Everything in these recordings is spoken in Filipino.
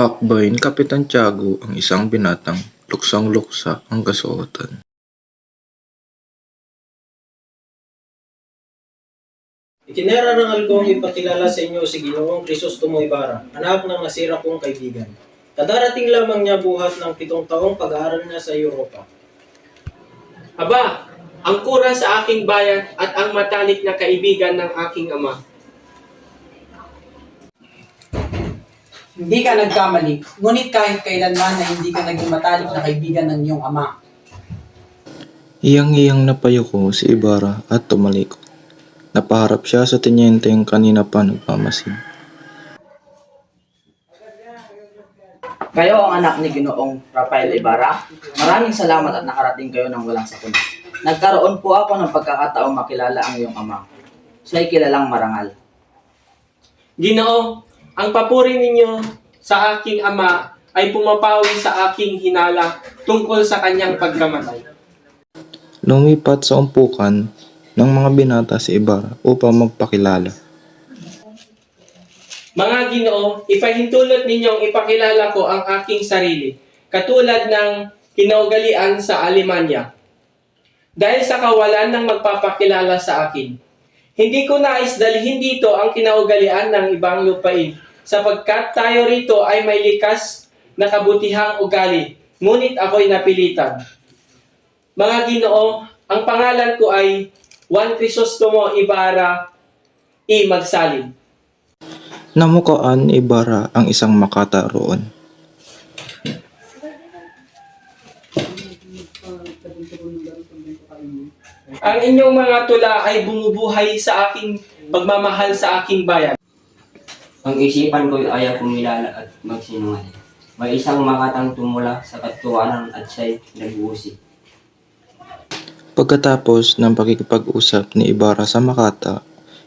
Kakbayin ni Kapitan Tiago ang isang binatang luksang-luksa ang kasuotan. Itinerarangal kong ipakilala sa inyo si Ginoong Crisostomo Ibarra, anak ng nasira kong kaibigan. Kadarating lamang niya buhat ng 7 taong pag-aaral niya sa Europa. Aba, ang kura sa aking bayan at ang matalik na kaibigan ng aking ama. Hindi ka nagkamali, ngunit kahit kailanman na hindi ka naging matalik na kaibigan ng iyong ama. Iyang-iyang napayuko si Ibarra at tumalikod. Napaharap siya sa tinyenteng kanina pa nagmamasid. Kayo ang anak ni Ginoong Rafael Ibarra. Maraming salamat at nakarating kayo ng walang sakuna. Nagkaroon po ako ng pagkakataong makilala ang iyong ama. Siya'y kilalang marangal. Ginoo, ang papuri ninyo sa aking ama ay pumapawi sa aking hinala tungkol sa kanyang pagkamatay. Lumipat sa umpukan ng mga binata si Ibarra upang magpakilala. Mga Ginoo, ipahintulot ninyong ipakilala ko ang aking sarili, katulad ng kinaugalian sa Alemanya. Dahil sa kawalan ng magpapakilala sa akin, hindi ko nais dalhin dito ang kinaugalian ng ibang lupain, sapagkat tayo rito ay may likas na kabutihang ugali, ngunit ako'y napilitan. Mga Ginoo, ang pangalan ko ay Juan Crisostomo Ibarra I. Magsalin. Namukaan ni Ibarra ang isang makata roon. Ang inyong mga tula ay bumubuhay sa aking pagmamahal sa aking bayan. Ang isipan ko'y ayaw kumilala at magsinungaling. May isang makatang tumula sa katuwanan at siya'y nag-uusig. Pagkatapos ng pakikipag-usap ni Ibarra sa makata,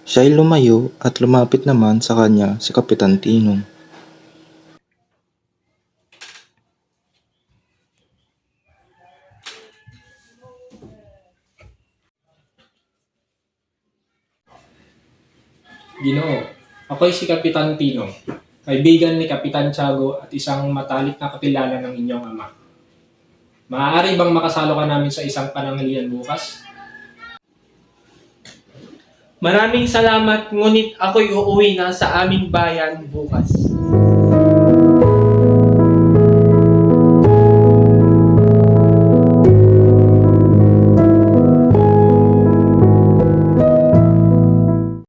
siya'y lumayo at lumapit naman sa kanya si Kapitan Tinong. Ginoo, ako'y si Kapitan Tinong, kaibigan ni Kapitan Tiago at isang matalik na kakilala ng inyong ama. Maaari bang makasalo ka namin sa isang pananghalian bukas? Maraming salamat, ngunit ako'y uuwi na sa aming bayan bukas.